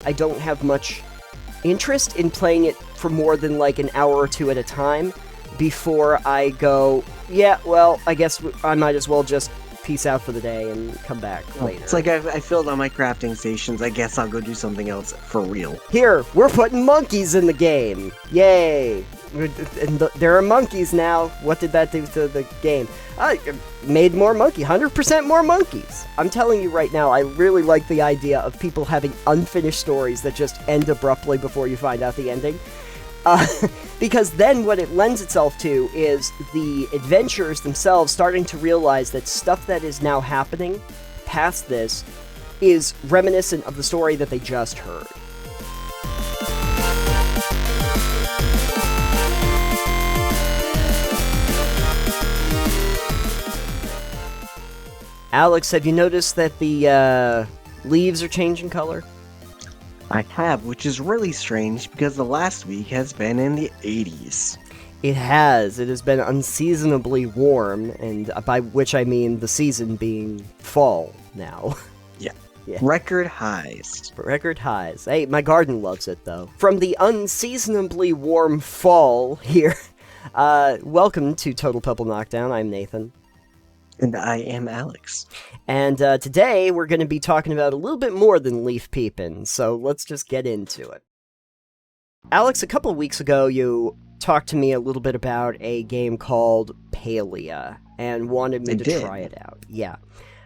I don't have much interest in playing it for more than like an hour or two at a time before I go, yeah, well, I guess I might as well just peace out for the day and come back later. It's like I filled all my crafting stations. I guess I'll go do something else for real. Here, we're putting monkeys in the game. Yay. And there are monkeys now. What did that do to the game? Made more monkey, 100% more monkeys. I'm telling you right now, I really like the idea of people having unfinished stories that just end abruptly before you find out the ending. Because then what it lends itself to is the adventurers themselves starting to realize that stuff that is now happening past this is reminiscent of the story that they just heard. Alex, have you noticed that the leaves are changing color? I have, which is really strange because the last week has been in the 80s. It has. It has been unseasonably warm, and by which I mean the season being fall now. Yeah. Record highs. Record highs. Hey, my garden loves it, though. From the unseasonably warm fall here, welcome to Total Pebble Knockdown. I'm Nathan. And I am Alex. And today we're going to be talking about a little bit more than leaf peeping, so let's just get into it. Alex, a couple of weeks ago you talked to me a little bit about a game called Palia, and wanted me to try it out. Yeah.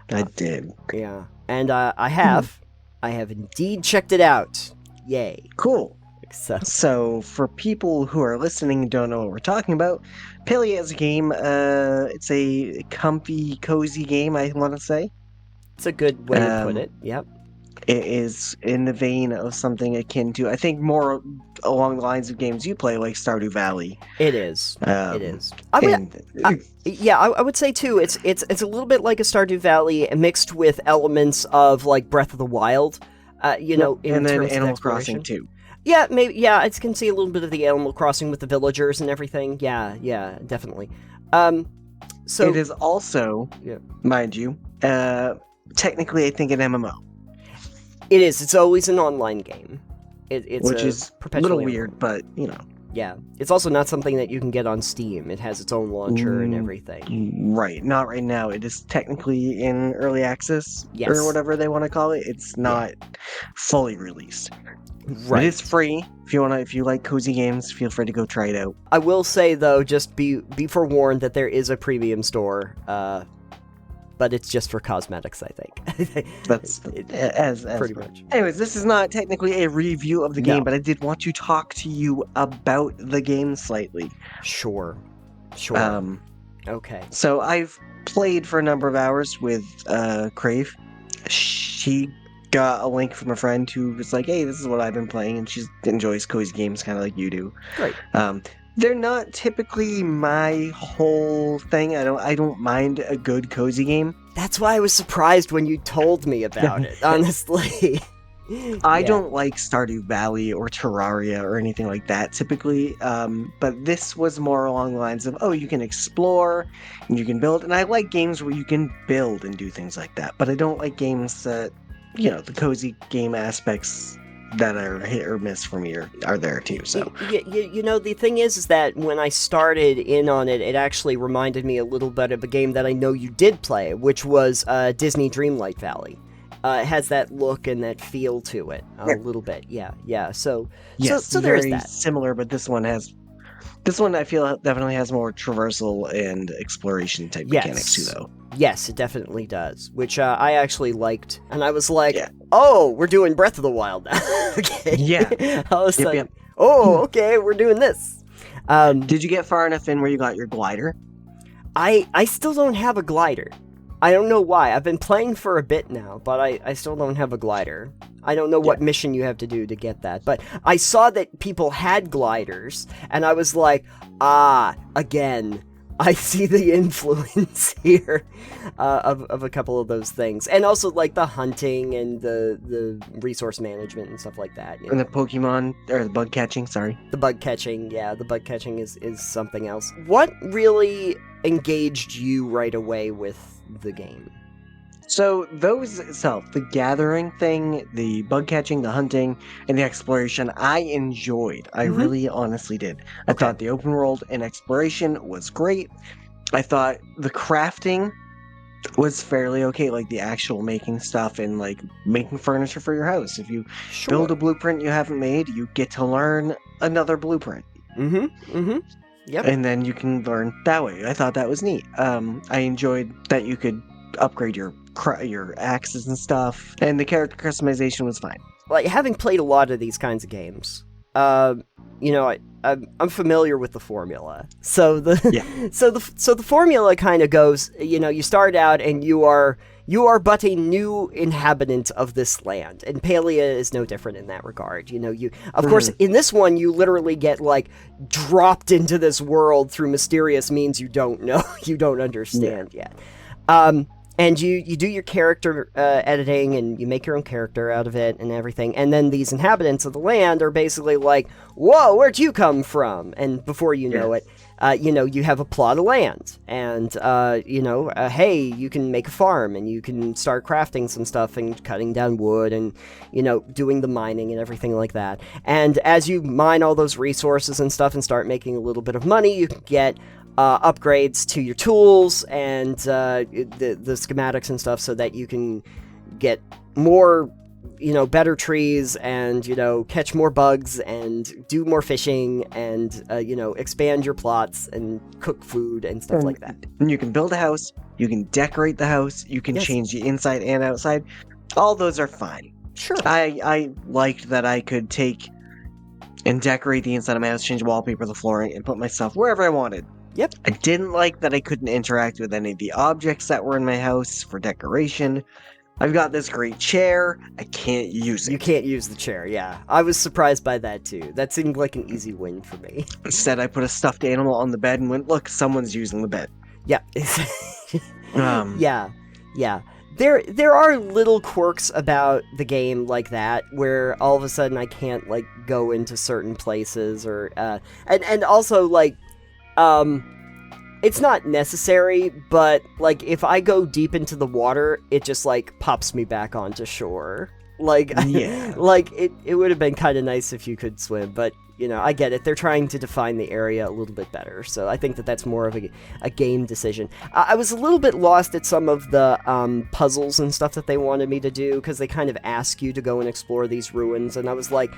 I did. Yeah. And I have indeed checked it out. Yay. Cool. So, for people who are listening and don't know what we're talking about, Palia is a game, it's a comfy, cozy game, I want to say. It's a good way to put it, yep. It is in the vein of something akin to, I think, more along the lines of games you play, like Stardew Valley. It is. It is. I would say, too, it's a little bit like a Stardew Valley mixed with elements of, like, Breath of the Wild, in and then terms Animal of Crossing, too. Yeah, maybe. Yeah, I can see a little bit of the Animal Crossing with the villagers and everything. Yeah, definitely. So it is also, mind you, technically, I think, an MMO. It is. It's always an online game. Which is a little weird, but Yeah, it's also not something that you can get on Steam. It has its own launcher and everything. Right, not right now. It is technically in early access, or whatever they want to call it. It's not fully released. Right. It is free. If you like cozy games, feel free to go try it out. I will say though, just be forewarned that there is a premium store, but it's just for cosmetics, I think. That's as pretty much. Anyways, this is not technically a review of the game, but I did want to talk to you about the game slightly. Sure. Okay. So I've played for a number of hours with Crave. She got a link from a friend who was like, hey, this is what I've been playing, and she enjoys cozy games kind of like you do. Great. They're not typically my whole thing. I don't mind a good cozy game. That's why I was surprised when you told me about it, honestly. I don't like Stardew Valley or Terraria or anything like that typically, but this was more along the lines of, you can explore and you can build, and I like games where you can build and do things like that, but I don't like games that, the cozy game aspects that are hit or miss for me are there too. So the thing is that when I started in on it, it actually reminded me a little bit of a game that I know you did play, which was Disney Dreamlight Valley. It has that look and that feel to it a little bit. Yeah. So yes, so very there's that. Similar, but this one I feel definitely has more traversal and exploration type mechanics too, though. Yes, it definitely does, which I actually liked, and I was like, oh, we're doing Breath of the Wild now. Okay. Yeah. All of a sudden, okay, we're doing this. Did you get far enough in where you got your glider? I still don't have a glider. I don't know why. I've been playing for a bit now, but I still don't have a glider. I don't know what mission you have to do to get that, but I saw that people had gliders, and I was like, again, I see the influence here of a couple of those things. And also, like, the hunting and the resource management and stuff like that. And the Pokemon, or the bug catching, sorry. The bug catching, the bug catching is something else. What really engaged you right away with the game? So those itself, the gathering thing, the bug catching, the hunting, and the exploration, I enjoyed. I really honestly did. I thought the open world and exploration was great. I thought the crafting was fairly okay, like the actual making stuff and like making furniture for your house. If you build a blueprint you haven't made, you get to learn another blueprint. Yep. And then you can learn that way. I thought that was neat. I enjoyed that you could upgrade your axes and stuff, and the character customization was fine. Like, having played a lot of these kinds of games, I'm familiar with the formula. So the formula kind of goes, you start out and you are but a new inhabitant of this land, and Palia is no different in that regard. Of course, in this one, you literally get like dropped into this world through mysterious means you don't know, you don't understand yet. And you do your character editing, and you make your own character out of it and everything. And then these inhabitants of the land are basically like, whoa, where'd you come from? And before you know it, you have a plot of land. And, hey, you can make a farm, and you can start crafting some stuff and cutting down wood and, doing the mining and everything like that. And as you mine all those resources and stuff and start making a little bit of money, you can get upgrades to your tools and the schematics and stuff, so that you can get more, better trees and, catch more bugs and do more fishing and, expand your plots and cook food and stuff like that. And you can build a house, you can decorate the house, you can change the inside and outside. All those are fine. Sure. I liked that I could take and decorate the inside of my house, change wallpaper, the flooring, and put my stuff wherever I wanted. Yep. I didn't like that I couldn't interact with any of the objects that were in my house for decoration. I've got this great chair. I can't use it. You can't use the chair, yeah. I was surprised by that, too. That seemed like an easy win for me. Instead, I put a stuffed animal on the bed and went, look, someone's using the bed. Yeah. Yeah. There are little quirks about the game like that, where all of a sudden I can't, like, go into certain places, or, and also, like, it's not necessary, but, like, if I go deep into the water, it just, like, pops me back onto shore. Like, yeah. Like, it would have been kind of nice if you could swim, but, I get it. They're trying to define the area a little bit better, so I think that's more of a game decision. I was a little bit lost at some of the puzzles and stuff that they wanted me to do, because they kind of ask you to go and explore these ruins, and I was like,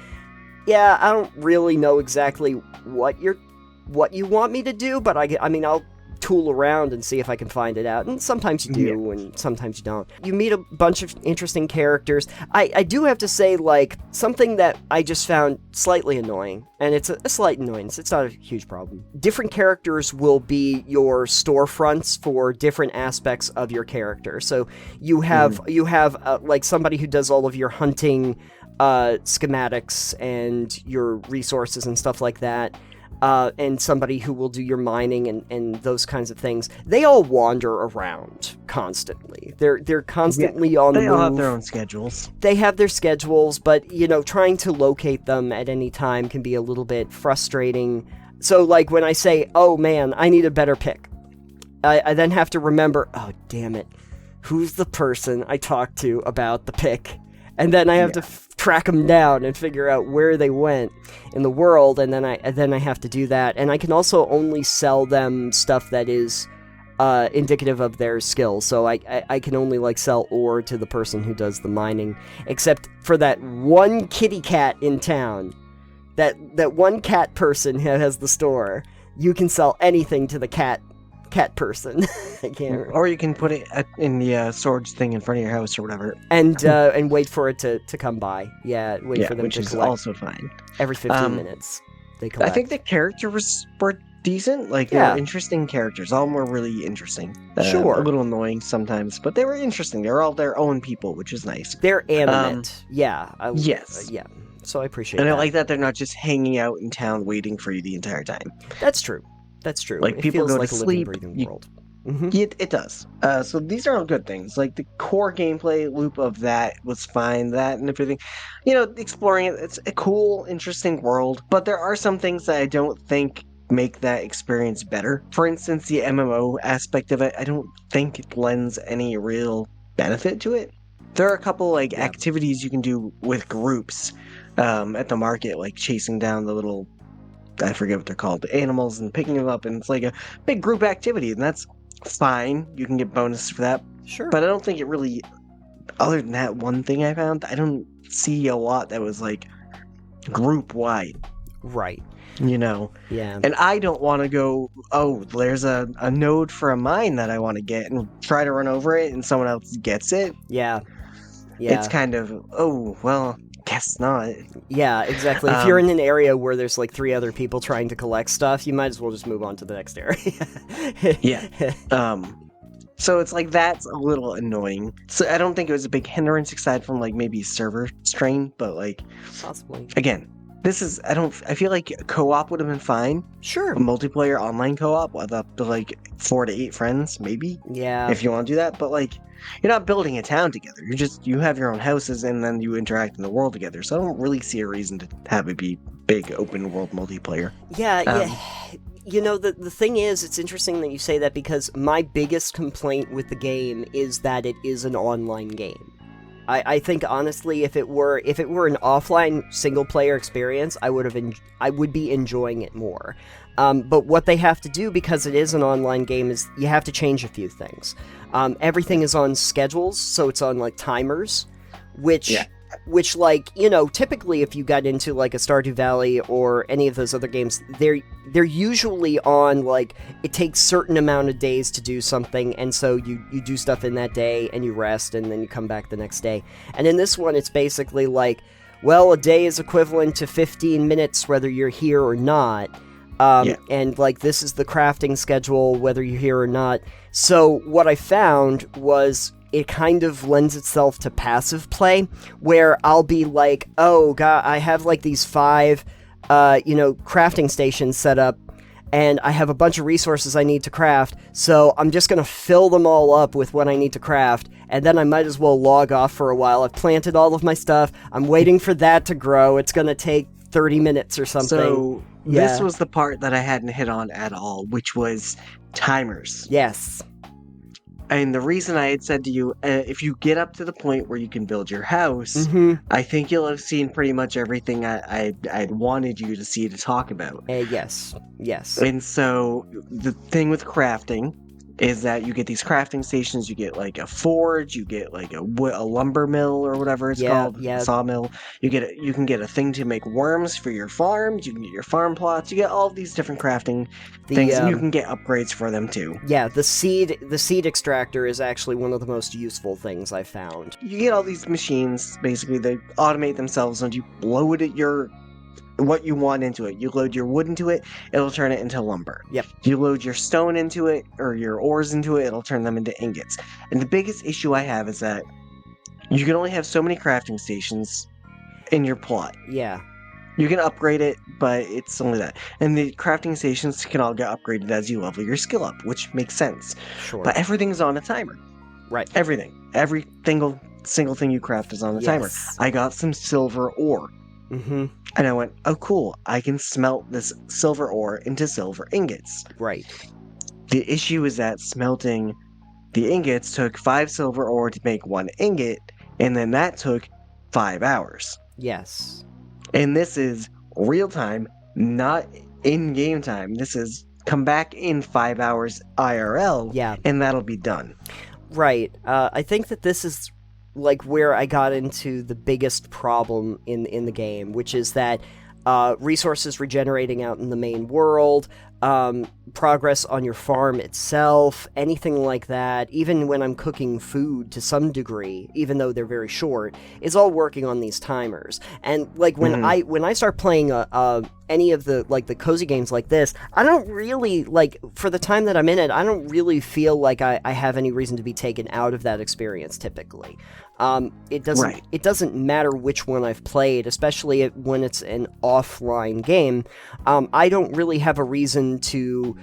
yeah, I don't really know exactly what you want me to do, but I mean, I'll tool around and see if I can find it out, and sometimes you do, and sometimes you don't. You meet a bunch of interesting characters. I do have to say, like, something that I just found slightly annoying, and it's a slight annoyance, it's not a huge problem. Different characters will be your storefronts for different aspects of your character. So you have like, somebody who does all of your hunting schematics and your resources and stuff like that, and somebody who will do your mining and those kinds of things. They all wander around constantly. They're constantly on the move. They all have their own schedules. They have their schedules, but, trying to locate them at any time can be a little bit frustrating. So, like, when I say, oh man, I need a better pick, I then have to remember, oh damn it, who's the person I talked to about the pick? And then I have to track them down and figure out where they went in the world, and then I have to do that. And I can also only sell them stuff that is indicative of their skills. So I can only, like, sell ore to the person who does the mining, except for that one kitty cat in town, that one cat person who has the store. You can sell anything to the cat person. I can't. Or you can put it in the storage thing in front of your house or whatever, and wait for it to come by. Yeah, wait for them which to is collect. also fine. Every 15 minutes, they collect. I think the characters were decent. Like, they were interesting characters. All of them were really interesting. Sure. A little annoying sometimes, but they were interesting. They were all their own people, which is nice. They're animate. Yes. Yeah. So I appreciate and that. I like that they're not just hanging out in town waiting for you the entire time. That's true. Like, it people feels go like to a sleep. living, breathing World. It does. So these are all good things. Like, the core gameplay loop of that was fine. That and everything. Exploring it, it's a cool, interesting world. But there are some things that I don't think make that experience better. For instance, the MMO aspect of it, I don't think it lends any real benefit to it. There are a couple like activities you can do with groups at the market, like chasing down the little, I forget what they're called, the animals, and picking them up, and it's like a big group activity, and that's fine. You can get bonuses for that. Sure. But I don't think it really, other than that one thing I found, I don't see a lot that was like group wide. Right. You know? Yeah. And I don't want to go, oh, there's a node for a mine that I want to get, and try to run over it and someone else gets it. Yeah. Yeah. It's kind of, oh, well, guess not. Yeah, exactly. If you're in an area where there's like 3 other people trying to collect stuff, you might as well just move on to the next area. Yeah. So it's like, that's a little annoying. So I don't think it was a big hindrance aside from like maybe server strain, but like, possibly. Again, this is, I feel like co-op would have been fine. Sure. A multiplayer online co-op with up to like 4 to 8 friends, maybe. Yeah. If you want to do that, but like, you're not building a town together. You have your own houses and then you interact in the world together. So I don't really see a reason to have it be big open world multiplayer. Yeah. You know, the thing is, it's interesting that you say that, because my biggest complaint with the game is that it is an online game. I think honestly, if it were an offline single player experience, I would be enjoying it more. But what they have to do, because it is an online game, is you have to change a few things. Everything is on schedules, so it's on like timers, which like, you know, typically if you got into like a Stardew Valley or any of those other games, they're usually on like, it takes certain amount of days to do something, and so you do stuff in that day and you rest and then you come back the next day. And in this one, it's basically like, well, a day is equivalent to 15 minutes whether you're here or not. And like, this is the crafting schedule whether you're here or not. So what I found was, it kind of lends itself to passive play, where I'll be like, oh god, I have like these 5 crafting stations set up, and I have a bunch of resources I need to craft, so I'm just gonna fill them all up with what I need to craft, and then I might as well log off for a while. I've planted all of my stuff, I'm waiting for that to grow, it's gonna take 30 minutes or something. So this was the part that I hadn't hit on at all, which was timers. Yes. And the reason I had said to you, if you get up to the point where you can build your house, I think you'll have seen pretty much everything I'd wanted you to see to talk about. Yes. And so the thing with crafting is that you get these crafting stations, you get like a forge, you get like a lumber mill or whatever it's called, sawmill. You can get a thing to make worms for your farms, you can get your farm plots, you get all of these different crafting things, and you can get upgrades for them too. Yeah, the seed extractor is actually one of the most useful things I found. You get all these machines, basically they automate themselves, and you load it what you want into it. You load your wood into it, it'll turn it into lumber. Yep. You load your stone into it, or your ores into it, it'll turn them into ingots. And the biggest issue I have is that you can only have so many crafting stations in your plot. Yeah. You can upgrade it, but it's only that. And the crafting stations can all get upgraded as you level your skill up, which makes sense. Sure. But everything's on a timer. Right. Everything. Every single thing you craft is on a timer. I got some silver ore. Mm-hmm. And I went, oh cool, I can smelt this silver ore into silver ingots. Right. The issue is that smelting the ingots took 5 silver ore to make 1 ingot, and then that took 5 hours. Yes. And this is real time, not in-game time. This is come back in 5 hours IRL, and that'll be done. Right. I think that this is like where I got into the biggest problem in the game, which is that resources regenerating out in the main world, progress on your farm itself, anything like that, even when I'm cooking food to some degree, even though they're very short, is all working on these timers. And like when I start playing any of the like the cozy games like this, I don't really, like, for the time that I'm in it, I don't really feel like I have any reason to be taken out of that experience typically. It doesn't matter which one I've played, especially when it's an offline game. I don't really have a reason to,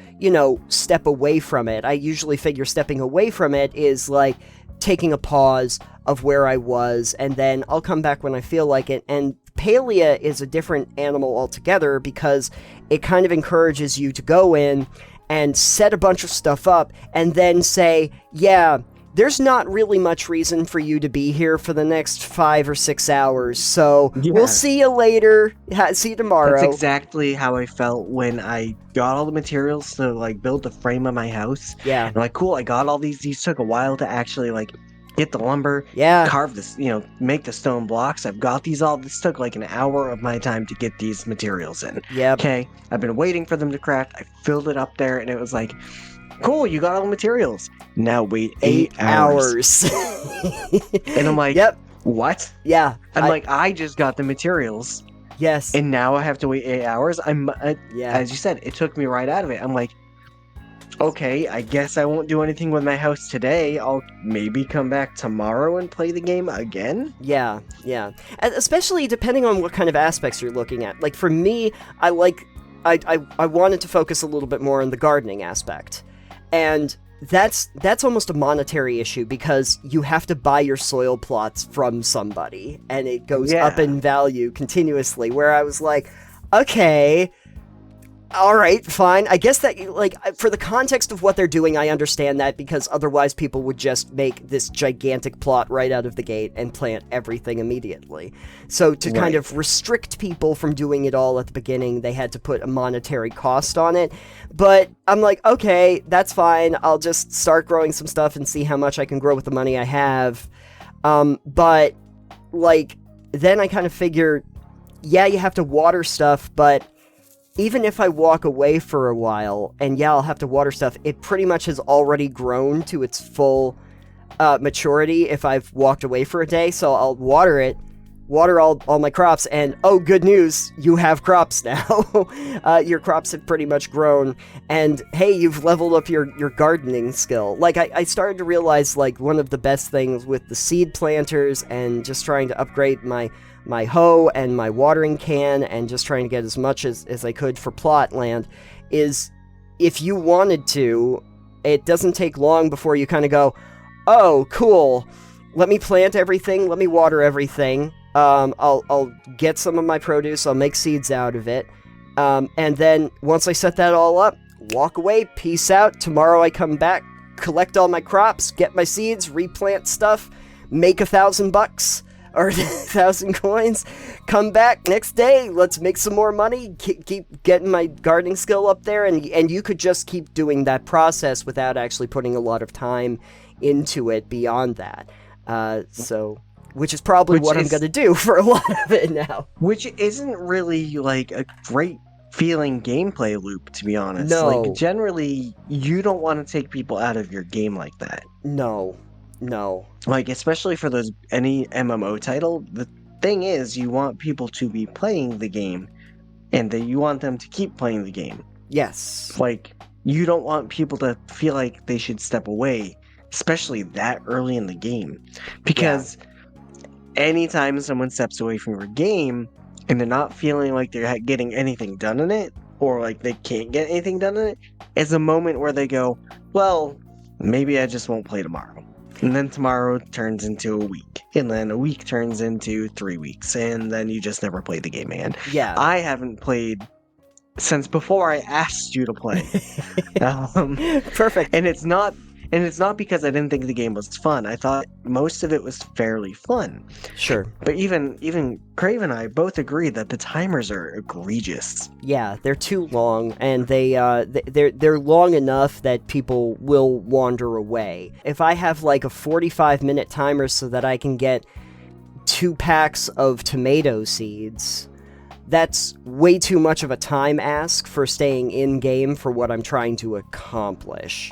step away from it. I usually figure stepping away from it is like taking a pause of where I was, and then I'll come back when I feel like it. And Palia is a different animal altogether, because it kind of encourages you to go in and set a bunch of stuff up and then say, there's not really much reason for you to be here for the next 5 or 6 hours, so we'll see you later. See you tomorrow. That's exactly how I felt when I got all the materials to, like, build the frame of my house. Yeah. And, like, cool, I got all these. These took a while to actually, like, get the lumber, Yeah. carve this, make the stone blocks. I've got these all. This took, like, an hour of my time to get these materials in. Yep. Okay, I've been waiting for them to craft. I filled it up there, and it was like, cool, you got all the materials. Now wait 8 hours. And I'm like, yep. What? Yeah. I just got the materials. Yes. And now I have to wait 8 hours. As you said, it took me right out of it. I'm like, okay, I guess I won't do anything with my house today. I'll maybe come back tomorrow and play the game again. Yeah. And especially depending on what kind of aspects you're looking at. Like, for me, I wanted to focus a little bit more on the gardening aspect. And that's almost a monetary issue, because you have to buy your soil plots from somebody, and it goes up in value continuously, where I was like, okay, all right, fine. I guess that, like, for the context of what they're doing, I understand that, because otherwise people would just make this gigantic plot right out of the gate and plant everything immediately. So to kind of restrict people from doing it all at the beginning, they had to put a monetary cost on it. But I'm like, okay, that's fine. I'll just start growing some stuff and see how much I can grow with the money I have. But, like, then I kind of figure, yeah, you have to water stuff, but even if I walk away for a while, and yeah, I'll have to water stuff, it pretty much has already grown to its full maturity if I've walked away for a day, so I'll water all my crops, and oh, good news, you have crops now. Your crops have pretty much grown, and hey, you've leveled up your gardening skill. Like, I started to realize, like, one of the best things with the seed planters and just trying to upgrade my hoe and my watering can and just trying to get as much as I could for plot land is, if you wanted to, it doesn't take long before you kind of go, oh, cool, let me plant everything, let me water everything, I'll get some of my produce, I'll make seeds out of it, and then once I set that all up, walk away, peace out, tomorrow I come back, collect all my crops, get my seeds, replant stuff, make $1,000 or 1,000 coins, come back next day, let's make some more money, keep getting my gardening skill up there, and you could just keep doing that process without actually putting a lot of time into it beyond that. Which is probably what I'm going to do for a lot of it now. Which isn't really, like, a great feeling gameplay loop, to be honest. No. Like, generally, you don't want to take people out of your game like that. No. Like, especially for any MMO title, the thing is, you want people to be playing the game, and that you want them to keep playing the game. Yes. Like, you don't want people to feel like they should step away, especially that early in the game. Because anytime someone steps away from your game, and they're not feeling like they're getting anything done in it, or like they can't get anything done in it, it's a moment where they go, well, maybe I just won't play tomorrow. And then tomorrow turns into a week. And then a week turns into 3 weeks. And then you just never play the game again. Yeah. I haven't played since before I asked you to play. Perfect. And it's not because I didn't think the game was fun. I thought most of it was fairly fun. Sure. But even Crave and I both agree that the timers are egregious. Yeah, they're too long, and they're long enough that people will wander away. If I have like a 45-minute timer so that I can get 2 packs of tomato seeds, that's way too much of a time ask for staying in game for what I'm trying to accomplish.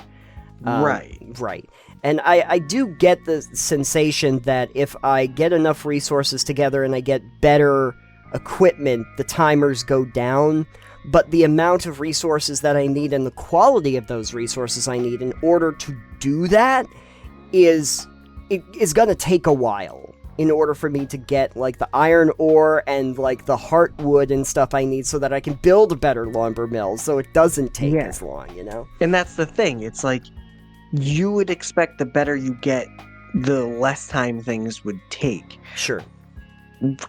Right. And I do get the sensation that if I get enough resources together and I get better equipment, the timers go down, but the amount of resources that I need and the quality of those resources I need in order to do that is gonna take a while in order for me to get, like, the iron ore and, like, the heartwood and stuff I need so that I can build a better lumber mill so it doesn't take as long, you know? And that's the thing, it's like, you would expect the better you get, the less time things would take. Sure.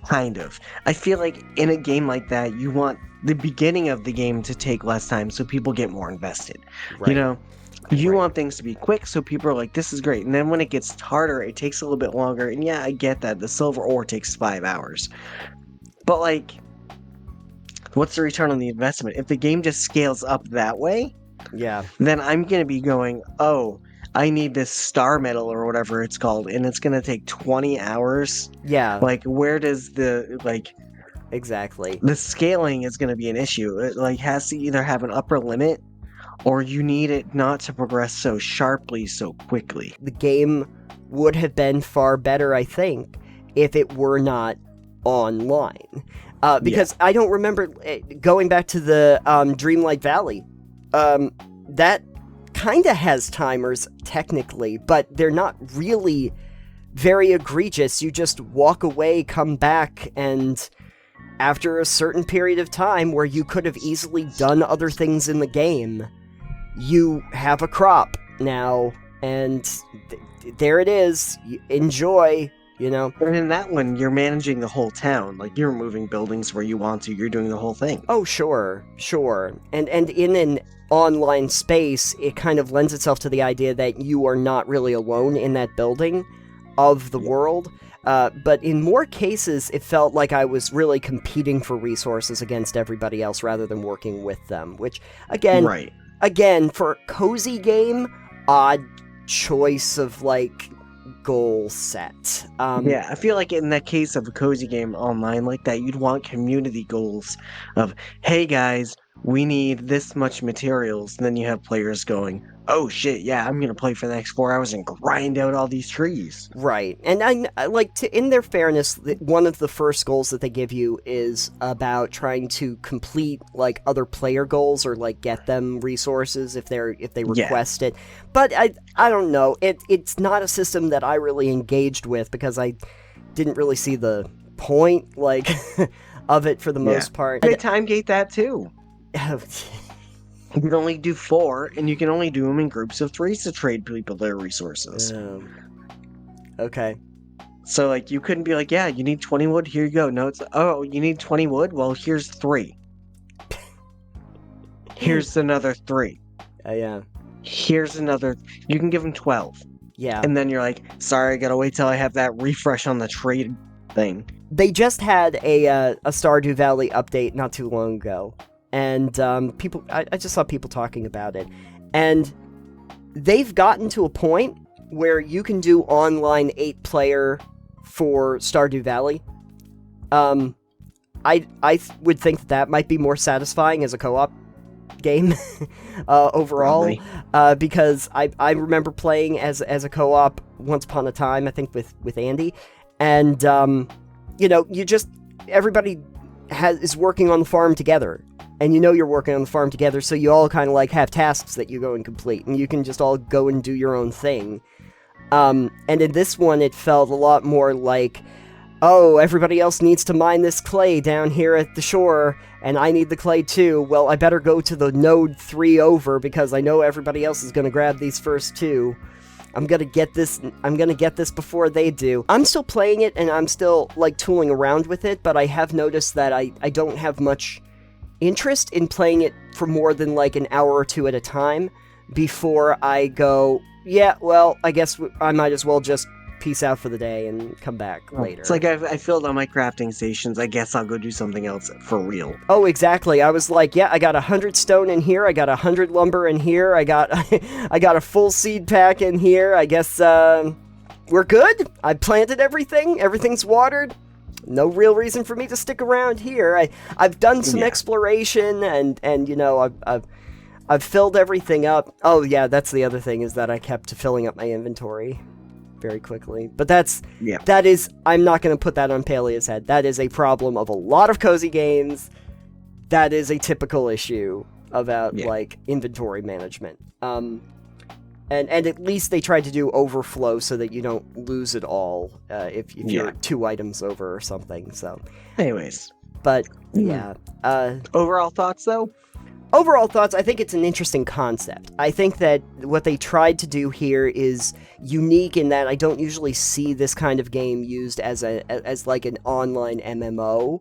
Kind of. I feel like in a game like that, you want the beginning of the game to take less time so people get more invested. Right. You know? You want things to be quick, so people are like, this is great. And then when it gets harder, it takes a little bit longer. And yeah, I get that. The silver ore takes 5 hours. But, like, what's the return on the investment? If the game just scales up that way, then I'm going to be going, oh, I need this star medal or whatever it's called, and it's going to take 20 hours. Yeah. Like, where does the, like... Exactly. The scaling is going to be an issue. It, like, has to either have an upper limit, or you need it not to progress so sharply, so quickly. The game would have been far better, I think, if it were not online. Because I don't remember, going back to the Dreamlight Valley, that kind of has timers, technically, but they're not really very egregious. You just walk away, come back, and after a certain period of time where you could have easily done other things in the game, you have a crop now, and there it is. Enjoy, you know? And in that one, you're managing the whole town. Like, you're moving buildings where you want to. You're doing the whole thing. Oh, sure. And in an online space, it kind of lends itself to the idea that you are not really alone in that building of the world. But in more cases, it felt like I was really competing for resources against everybody else rather than working with them, which, again, for a cozy game, odd choice of, like, goal set. Yeah, I feel like in that case of a cozy game online like that, you'd want community goals of, hey guys, we need this much materials, and then you have players going, oh shit, yeah, I'm gonna play for the next 4 hours and grind out all these trees. Right, and I like, in their fairness, one of the first goals that they give you is about trying to complete, like, other player goals, or, like, get them resources if they request it. But I don't know, it's not a system that I really engaged with, because I didn't really see the point, like, of it for the most part. They time gate that too. You can only do 4, and you can only do them in groups of 3 to trade people their resources. Okay. So, like, you couldn't be like, yeah, you need 20 wood, here you go. No, it's, oh, you need 20 wood? Well, here's 3. Here's another 3. Yeah. Here's another... You can give them 12. Yeah. And then you're like, sorry, I gotta wait till I have that refresh on the trade thing. They just had a Stardew Valley update not too long ago. And I just saw people talking about it. And they've gotten to a point where you can do online 8-player for Stardew Valley. I would think that might be more satisfying as a co-op game overall. Because I remember playing as a co-op once upon a time, I think with Andy. And, you know, everybody is working on the farm together. And you know you're working on the farm together, so you all kind of, like, have tasks that you go and complete, and you can just all go and do your own thing. And in this one, it felt a lot more like, oh, everybody else needs to mine this clay down here at the shore, and I need the clay too. Well, I better go to the node 3 over, because I know everybody else is going to grab these first 2. I'm gonna get this before they do. I'm still playing it, and I'm still, like, tooling around with it, but I have noticed that I don't have much interest in playing it for more than, like, an hour or 2 at a time before I go, yeah, well, I guess I might as well just peace out for the day and come back later. It's like I filled all my crafting stations. I guess I'll go do something else for real. Oh, exactly. I was like, yeah, I got 100 stone in here. I got 100 lumber in here. I got a full seed pack in here. I guess we're good. I planted everything. Everything's watered. No real reason for me to stick around here. I've done some exploration, and you know, I've filled everything up. Oh yeah, that's the other thing, is that I kept filling up my inventory very quickly. But that is, I'm not going to put that on Palia's head. That is a problem of a lot of cozy games. That is a typical issue about like inventory management. And at least they tried to do overflow so that you don't lose it all if you're 2 items over or something. So, anyways, but yeah. Overall thoughts, though. Overall thoughts. I think it's an interesting concept. I think that what they tried to do here is unique in that I don't usually see this kind of game used as like an online MMO,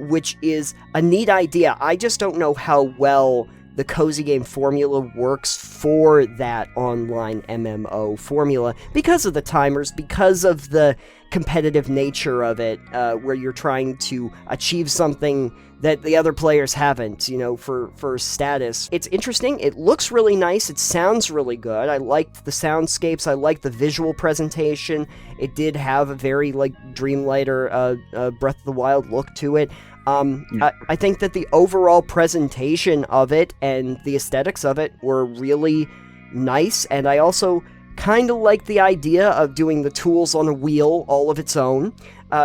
which is a neat idea. I just don't know how well the cozy game formula works for that online MMO formula because of the timers, because of the competitive nature of it, where you're trying to achieve something that the other players haven't, for status. It's interesting. It looks really nice. It sounds really good. I liked the soundscapes. I liked the visual presentation. It did have a very, dreamlight or Breath of the Wild look to it. I think that the overall presentation of it and the aesthetics of it were really nice, and I also kind of like the idea of doing the tools on a wheel all of its own,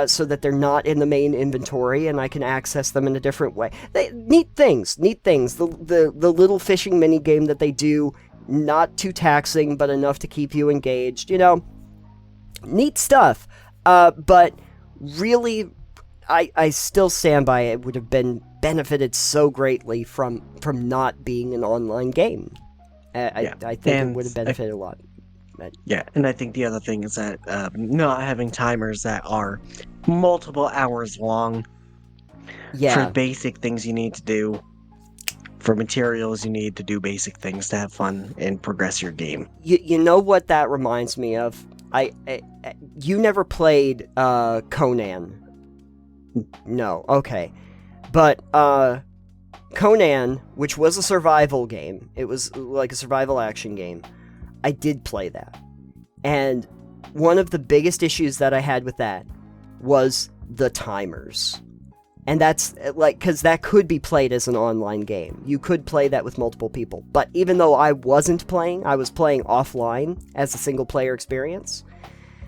so that they're not in the main inventory and I can access them in a different way. Neat things. The little fishing mini game that they do, not too taxing, but enough to keep you engaged, Neat stuff. But really, I still stand by it would have been benefited so greatly from not being an online game. I think it would have benefited a lot. Yeah, and I think the other thing is that not having timers that are multiple hours long for basic things you need to do, for materials you need to do basic things to have fun and progress your game. You know what that reminds me of? You never played Conan. No, okay. But Conan, which was a survival game, it was like a survival action game, I did play that. And one of the biggest issues that I had with that was the timers. And that's, because that could be played as an online game. You could play that with multiple people. But even though I wasn't playing, I was playing offline as a single-player experience,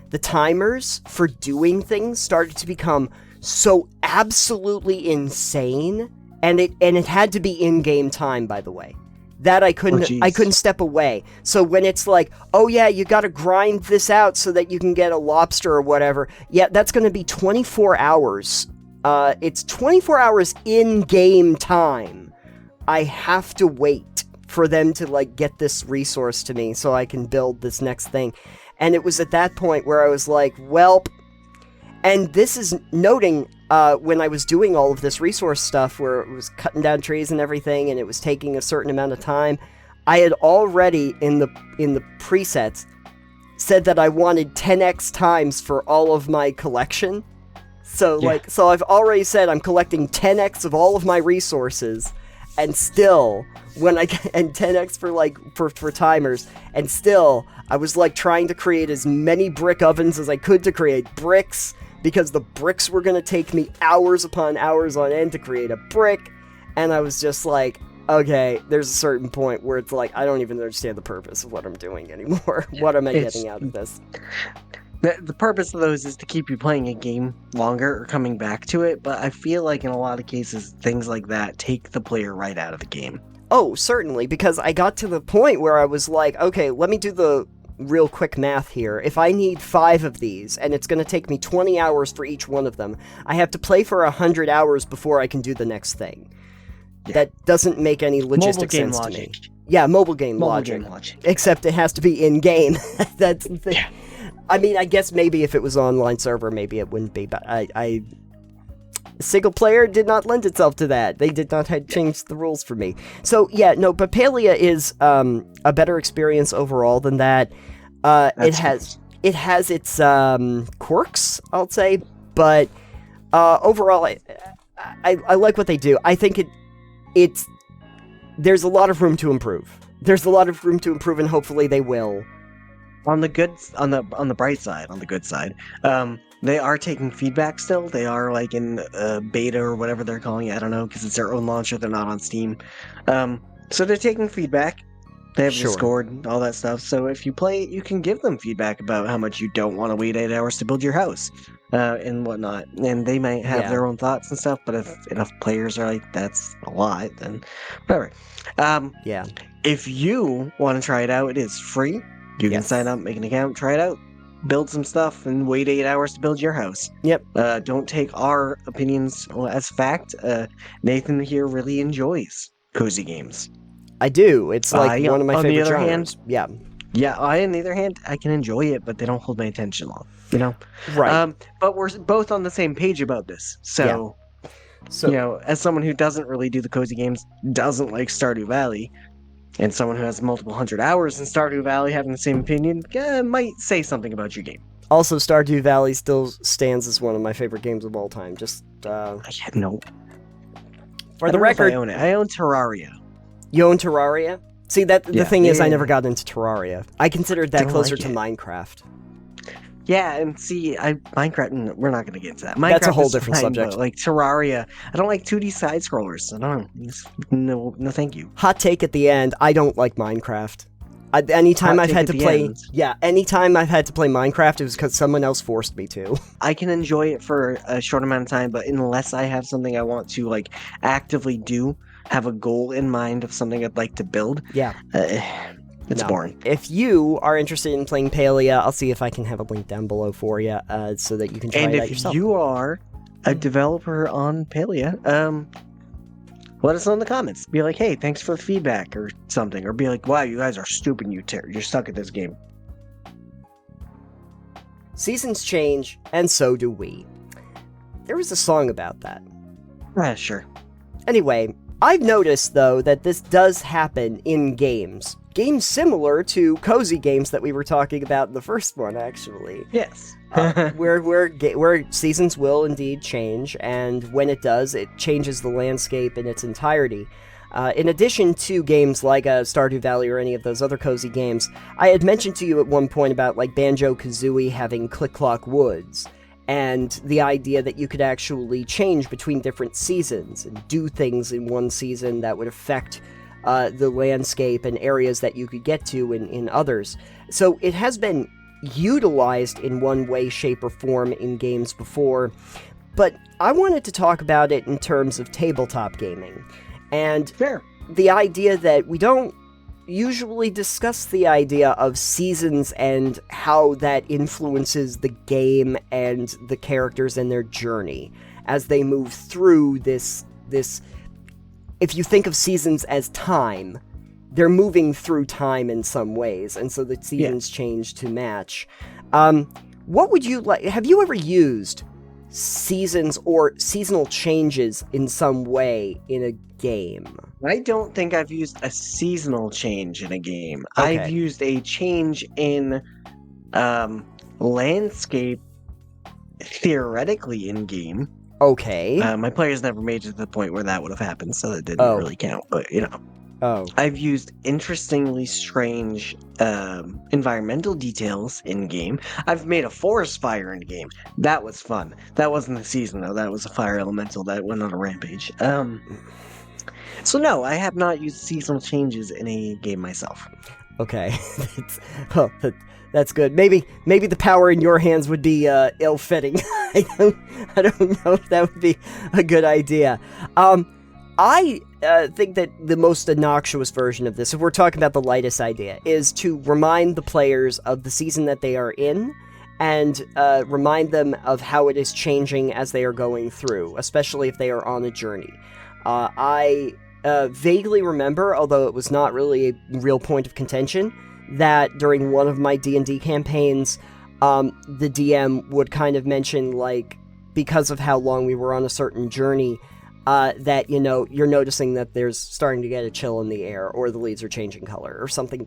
the timers for doing things started to become so absolutely insane, and it had to be in-game time, by the way. That I couldn't step away. So when it's like, oh yeah, you gotta grind this out so that you can get a lobster or whatever, yeah, that's gonna be 24 hours. It's 24 hours in-game time. I have to wait for them to get this resource to me so I can build this next thing. And it was at that point where I was like, welp. And this is noting when I was doing all of this resource stuff where it was cutting down trees and everything and it was taking a certain amount of time, I had already in the presets said that I wanted 10x times for all of my collection. So so I've already said I'm collecting 10x of all of my resources, and still and 10x for timers, and still I was trying to create as many brick ovens as I could to create bricks, because the bricks were going to take me hours upon hours on end to create a brick, and I was just like, okay, there's a certain point where it's I don't even understand the purpose of what I'm doing anymore. What am I getting out of this? The purpose of those is to keep you playing a game longer or coming back to it, but I feel like in a lot of cases, things like that take the player right out of the game. Oh, certainly, because I got to the point where I was like, okay, let me do the real quick math here. If I need 5 of these, and it's going to take me 20 hours for each one of them, I have to play for 100 hours before I can do the next thing. Yeah. That doesn't make any logistic sense to me. Yeah, mobile game logic. Except it has to be in-game. That's the thing. Yeah. I mean, I guess maybe if it was online server, maybe it wouldn't be, but single player did not lend itself to that. They did not change the rules for me. So yeah, no, but Palia is a better experience overall than that. It has its quirks, I'll say, but overall, I like what they do. I think there's a lot of room to improve. There's a lot of room to improve, and hopefully they will. On the bright side, on the good side, they are taking feedback still. They are in beta or whatever they're calling it. I don't know, because it's their own launcher. They're not on Steam. So they're taking feedback. They have Discord and all that stuff. So if you play it, you can give them feedback about how much you don't want to wait 8 hours to build your house and whatnot. And they might have their own thoughts and stuff, but if enough players are like, that's a lot, then whatever. If you want to try it out, it is free. You can sign up, make an account, try it out, build some stuff, and wait 8 hours to build your house. Yep. Don't take our opinions as fact. Nathan here really enjoys cozy games. I do. It's one of my favorite genres. Yeah, on the other hand, I can enjoy it, but they don't hold my attention long. Right. But we're both on the same page about this. So So, you know, as someone who doesn't really do the cozy games, doesn't like Stardew Valley, and someone who has multiple hundred hours in Stardew Valley having the same opinion, might say something about your game. also, Stardew Valley still stands as one of my favorite games of all time. Just, I had no. for the record, I own it. I own Terraria. you own Terraria? See, the thing is, I yeah. never got into Terraria. I considered that Don't closer like to it. Minecraft. Yeah, and see, Minecraft. We're not going to get into that. Minecraft That's a whole is different fine, subject. But, like Terraria, I don't like 2D side scrollers. I don't know. No, thank you. Hot take at the end, I don't like Minecraft. Anytime Hot I've take had at to the play, end. anytime I've had to play Minecraft, it was because someone else forced me to. I can enjoy it for a short amount of time, but unless I have something I want to like actively do, have a goal in mind of something I'd like to build, Yeah. it's No. boring. If you are interested in playing Palia, I'll see if I can have a link down below for you, so that you can try And it out if yourself. you are a developer on Palia, let us know in the comments. Be like, hey, thanks for the feedback or something. Or be like, wow, you guys are stupid, you're stuck at this game. Seasons change, and so do we. There was a song about that. Sure. Anyway, I've noticed, though, that this does happen in games. Games similar to cozy games that we were talking about in the first one, actually. Yes. Where seasons will indeed change, and when it does, it changes the landscape in its entirety. In addition to games like Stardew Valley or any of those other cozy games, I had mentioned to you at one point about like Banjo-Kazooie having Click Clock Woods, and the idea that you could actually change between different seasons and do things in one season that would affect the landscape and areas that you could get to in others. So it has been utilized in one way, shape, or form in games before, but I wanted to talk about it in terms of tabletop gaming. And Fair. the idea that we don't usually discuss the idea of seasons and how that influences the game and the characters and their journey as they move through this if you think of seasons as time, they're moving through time in some ways, and so the seasons change to match. What would you like? Have you ever used seasons or seasonal changes in some way in a game? I don't think I've used a seasonal change in a game. Okay. I've used a change in landscape theoretically in game. Okay. My players never made it to the point where that would have happened, so that didn't really count. But you know, I've used interestingly strange environmental details in game. I've made a forest fire in game. That was fun. That wasn't the season though. That was a fire elemental that went on a rampage. So no, I have not used seasonal changes in a game myself. Okay. That's good. Maybe the power in your hands would be ill-fitting. I don't know if that would be a good idea. I think that the most innocuous version of this, if we're talking about the lightest idea, is to remind the players of the season that they are in, and remind them of how it is changing as they are going through, especially if they are on a journey. I vaguely remember, although it was not really a real point of contention, that during one of my D&D campaigns, the DM would kind of mention, like, because of how long we were on a certain journey, that, you know, you're noticing that there's starting to get a chill in the air, or the leaves are changing color, or something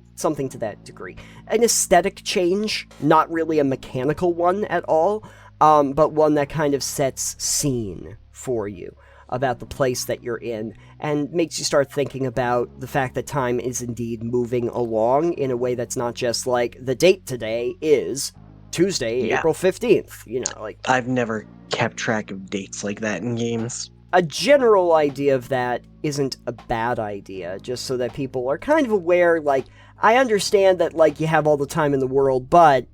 to that degree. An aesthetic change, not really a mechanical one at all, but one that kind of sets scene for you about the place that you're in, and makes you start thinking about the fact that time is indeed moving along in a way that's not just like, the date today is Tuesday, April 15th, you know, like... I've never kept track of dates like that in games. A general idea of that isn't a bad idea, just so that people are kind of aware, like, I understand that, like, you have all the time in the world, but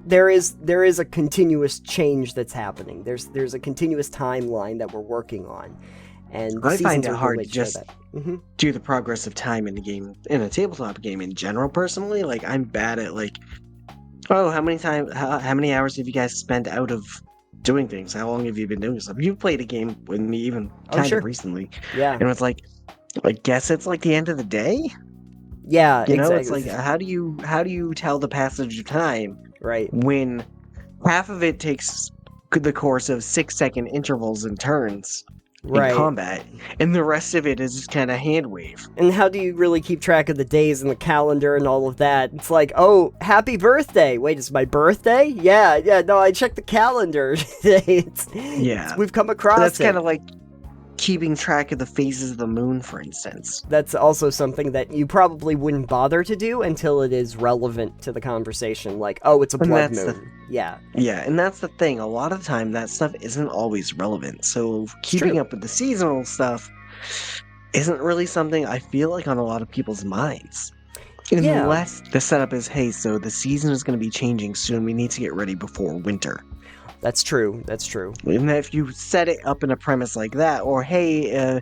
there is a continuous change that's happening. There's a continuous timeline that we're working on, and I find it hard to show just that. do the progress of time in a game, in a tabletop game in general. Personally, like, I'm bad at like, oh, how many hours have you guys spent out of doing things? How long have you been doing stuff? You played a game with me even kind of recently, yeah, and it's like, I guess it's like the end of the day. Yeah, you know, exactly. it's like, how do you tell the passage of time? Right. When half of it takes the course of 6-second intervals and turns, Right. combat, and the rest of it is just kind of hand wave. And how do you really keep track of the days and the calendar and all of that? It's like, oh, happy birthday. Wait, it's my birthday? Yeah, no, I checked the calendar today. We've come across That's it. kind of like keeping track of the phases of the moon, for instance. That's also something that you probably wouldn't bother to do until it is relevant to the conversation. Like, oh, it's a blood moon. Yeah, and that's the thing. A lot of the time, that stuff isn't always relevant. So keeping up with the seasonal stuff isn't really something I feel like on a lot of people's minds. Unless the setup is, hey, so the season is going to be changing soon. We need to get ready before winter. That's true. And if you set it up in a premise like that, or hey,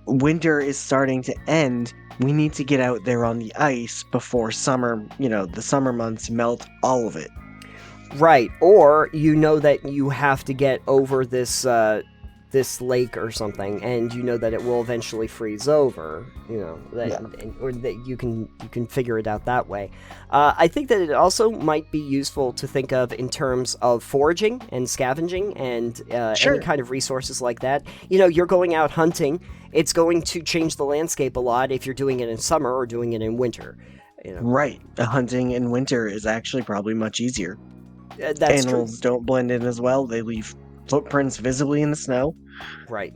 winter is starting to end, we need to get out there on the ice before summer, the summer months melt all of it. Right, or you know that you have to get over this this lake or something, and you know that it will eventually freeze over, or that you can figure it out that way. I think that it also might be useful to think of in terms of foraging and scavenging and any kind of resources like that. You're going out hunting. It's going to change the landscape a lot if you're doing it in summer or doing it in winter. Right. Hunting in winter is actually probably much easier. That's Animals true. don't blend in as well. They leave footprints visibly in the snow. Right.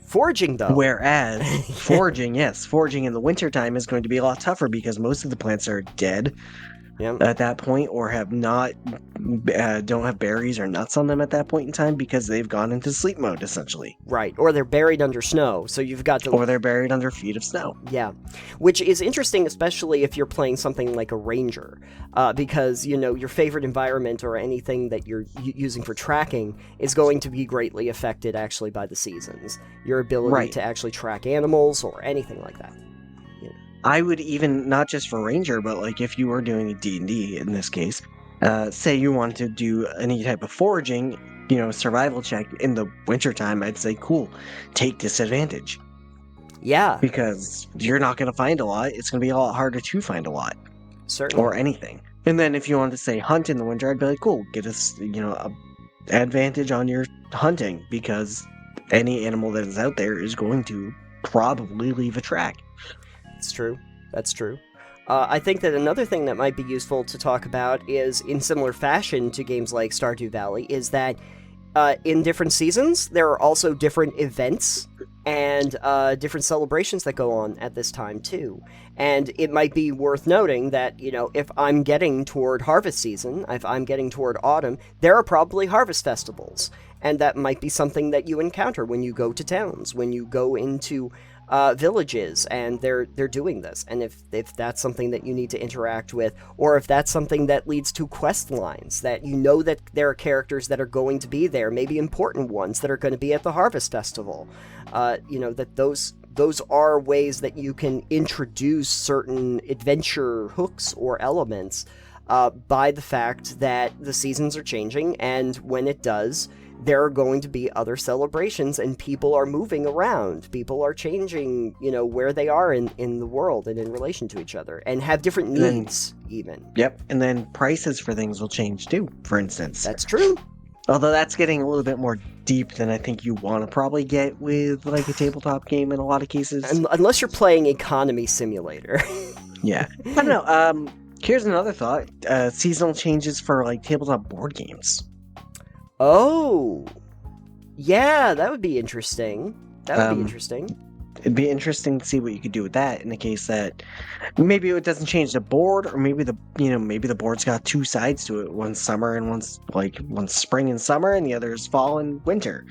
Foraging, though. Whereas foraging in the wintertime is going to be a lot tougher because most of the plants are dead at that point, or have not don't have berries or nuts on them at that point in time because they've gone into sleep mode, essentially. Right, or they're buried under snow, so you've got to... Or they're buried under feet of snow. Yeah, which is interesting, especially if you're playing something like a ranger, because, your favorite environment or anything that you're using for tracking is going to be greatly affected, actually, by the seasons. Your ability to actually track animals or anything like that. I would even, not just for ranger, but like if you were doing a D&D in this case, say you wanted to do any type of foraging, survival check in the wintertime, I'd say, cool, take disadvantage. Yeah. Because you're not going to find a lot. It's going to be a lot harder to find a lot. Certainly. Or anything. And then if you wanted to say hunt in the winter, I'd be like, cool, get us, a advantage on your hunting, because any animal that is out there is going to probably leave a track. That's true. I think that another thing that might be useful to talk about is, in similar fashion to games like Stardew Valley, is that in different seasons, there are also different events and different celebrations that go on at this time, too. And it might be worth noting that, if I'm getting toward harvest season, if I'm getting toward autumn, there are probably harvest festivals. And that might be something that you encounter when you go to towns, when you go into villages, and they're doing this. And if that's something that you need to interact with, or if that's something that leads to quest lines, that that there are characters that are going to be there, maybe important ones that are going to be at the Harvest Festival, that those are ways that you can introduce certain adventure hooks or elements by the fact that the seasons are changing, and when it does, there are going to be other celebrations, and people are moving around. People are changing, where they are in the world and in relation to each other, and have different needs, even. Yep, and then prices for things will change too, for instance. That's true. Although that's getting a little bit more deep than I think you want to probably get with, like, a tabletop game in a lot of cases. Unless you're playing Economy Simulator. Yeah. I don't know, here's another thought. Seasonal changes for, like, tabletop board games. Oh, yeah, that would be interesting. It'd be interesting to see what you could do with that in the case that maybe it doesn't change the board, or maybe the board's got two sides to it. One's summer and one's spring and summer, and the other is fall and winter.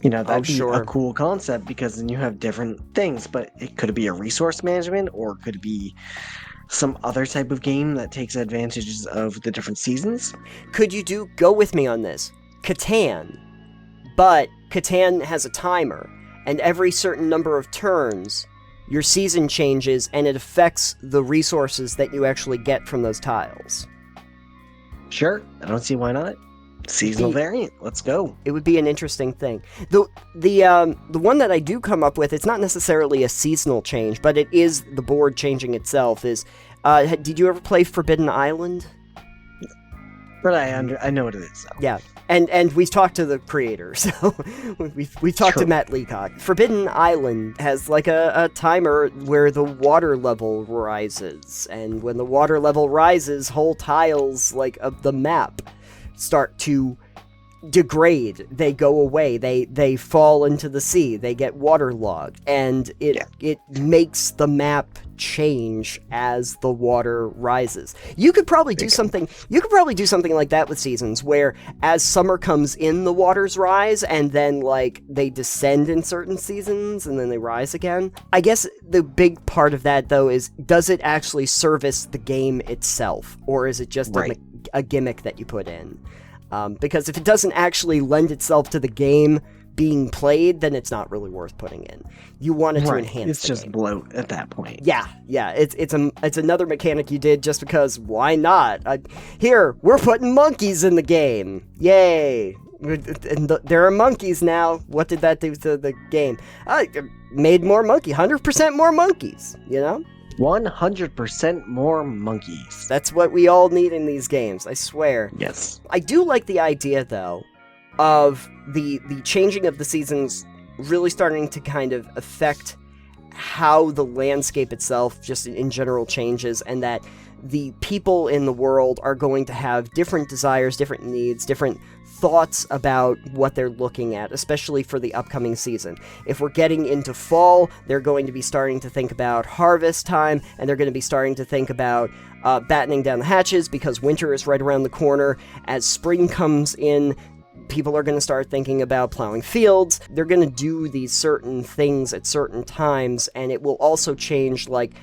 That'd be a cool concept, because then you have different things. But it could be a resource management, or could it be some other type of game that takes advantages of the different seasons? Could you go with me on this? Catan, but Catan has a timer, and every certain number of turns, your season changes, and it affects the resources that you actually get from those tiles. Sure, I don't see why not. Seasonal variant, let's go. It would be an interesting thing. The one that I do come up with, it's not necessarily a seasonal change, but it is the board changing itself, is, did you ever play Forbidden Island? But I know what it is. So. Yeah. And we've talked to the creator, so we've talked to Matt Leacock. Forbidden Island has like a timer where the water level rises, and when the water level rises, whole tiles like of the map start to degrade. They go away. They fall into the sea. They get waterlogged, and it makes the map change as the water rises. You could probably do something like that with seasons, where as summer comes in, the waters rise, and then like they descend in certain seasons and then they rise again. I guess the big part of that though is, does it actually service the game itself, or is it just a gimmick that you put in? Because if it doesn't actually lend itself to the game being played, then it's not really worth putting in. You want it to enhance it's the just game. bloat at that point. Yeah, it's another mechanic you did just because, why not? Here, we're putting monkeys in the game. Yay! And there are monkeys now. What did that do to the game? Made more 100% more monkeys, you know? 100% more monkeys. That's what we all need in these games, I swear. Yes. I do like the idea, though, of the changing of the seasons really starting to kind of affect how the landscape itself just in general changes, and that the people in the world are going to have different desires, different needs, different thoughts about what they're looking at, especially for the upcoming season. If we're getting into fall, they're going to be starting to think about harvest time, and they're going to be starting to think about battening down the hatches because winter is right around the corner. As spring comes in, people are going to start thinking about plowing fields. They're going to do these certain things at certain times, and it will also change, like,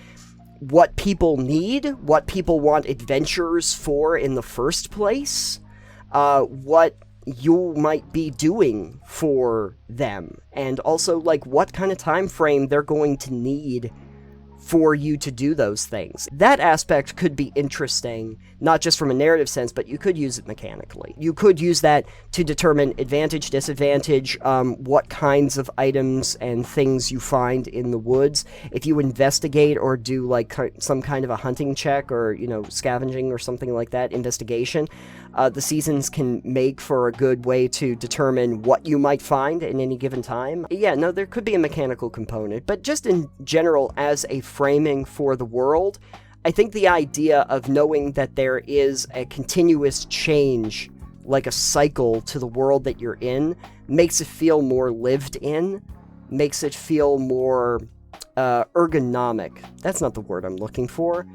what people need, what people want adventures for in the first place, what you might be doing for them, and also, like, what kind of time frame they're going to need for you to do those things. That aspect could be interesting, not just from a narrative sense, but you could use it mechanically. You could use that to determine advantage, disadvantage, what kinds of items and things you find in the woods. If you investigate or do like some kind of a hunting check or, you know, scavenging or something like that, investigation, the seasons can make for a good way to determine what you might find in any given time. Yeah, no, there could be a mechanical component, but just in general as a framing for the world, I think the idea of knowing that there is a continuous change, like a cycle to the world that you're in, makes it feel more lived in, makes it feel more ergonomic. That's not the word I'm looking for.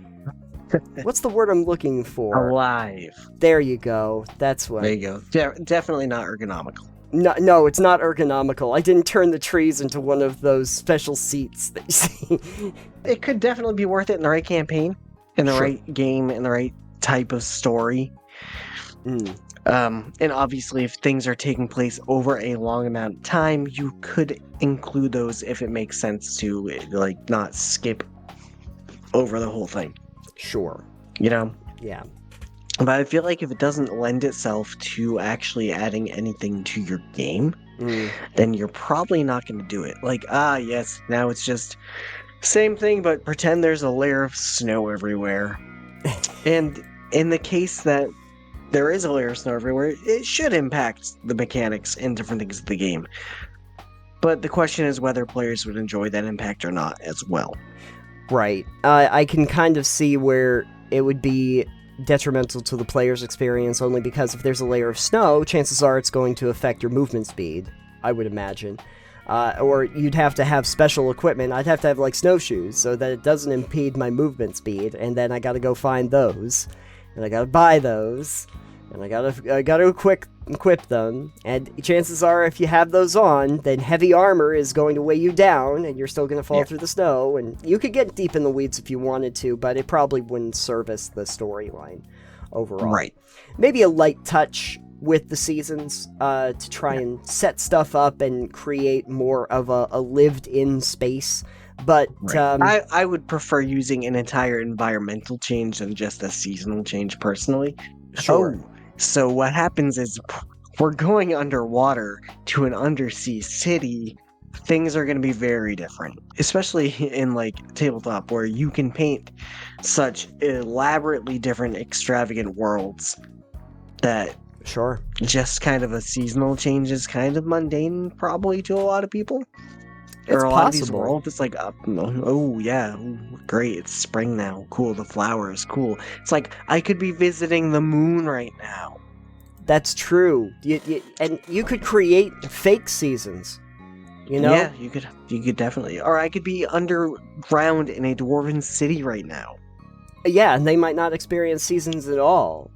What's the word I'm looking for? Alive. There you go. That's what. There you go. Definitely not ergonomical. No, it's not ergonomical. I didn't turn the trees into one of those special seats that you see. It could definitely be worth it in the right campaign, in the right game, in the right type of story. And obviously, if things are taking place over a long amount of time, you could include those if it makes sense to, like, not skip over the whole thing. Sure. You know? Yeah. But I feel like if it doesn't lend itself to actually adding anything to your game, then you're probably not going to do it. Like, yes, now it's just same thing, but pretend there's a layer of snow everywhere. And in the case that there is a layer of snow everywhere, it should impact the mechanics and different things of the game. But the question is whether players would enjoy that impact or not as well. Right. I can kind of see where it would be detrimental to the player's experience, only because if there's a layer of snow, chances are it's going to affect your movement speed, I would imagine. Or you'd have to have special equipment. I'd have to have, like, snowshoes so that it doesn't impede my movement speed, and then I gotta go find those, and I gotta buy those, and I gotta equip them, and chances are if you have those on, then heavy armor is going to weigh you down, and you're still going to fall through the snow, and you could get deep in the weeds if you wanted to, but it probably wouldn't service the storyline overall. Right. Maybe a light touch with the seasons to try and set stuff up and create more of a lived-in space. But I would prefer using an entire environmental change than just a seasonal change personally. Sure. So what happens is we're going underwater to an undersea city. Things are going to be very different, especially in, like, Tabletop, where you can paint such elaborately different, extravagant worlds that Sure. just kind of a seasonal change is kind of mundane, probably, to a lot of people. It's Or a lot of these possible. worlds, it's like, oh yeah, ooh, great, it's spring now, cool, the flowers, cool. It's like, I could be visiting the moon right now. That's true. And you could create fake seasons. You know? Yeah, you could definitely. Or I could be underground in a dwarven city right now. Yeah, and they might not experience seasons at all.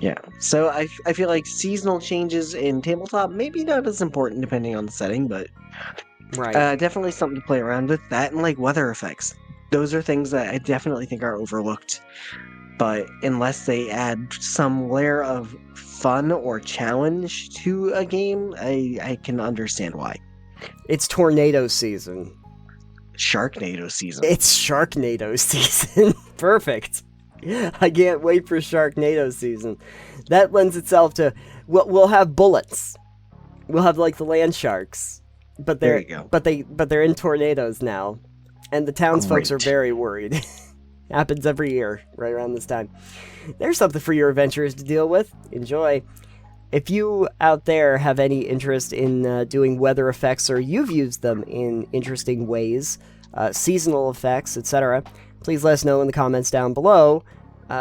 Yeah, so I feel like seasonal changes in tabletop, maybe not as important depending on the setting, but Right. definitely something to play around with. That and like weather effects. Those are things that I definitely think are overlooked. But unless they add some layer of fun or challenge to a game, I can understand why. It's tornado season. Sharknado season. It's Sharknado season. Perfect. I can't wait for Sharknado season. That lends itself to... We'll have bullets. We'll have, like, the land sharks. But There you go. But they're in tornadoes now. And the townsfolk are Great. very worried. Happens every year, right around this time. There's something for your adventurers to deal with. Enjoy. If you out there have any interest in doing weather effects, or you've used them in interesting ways, seasonal effects, etc., please let us know in the comments down below,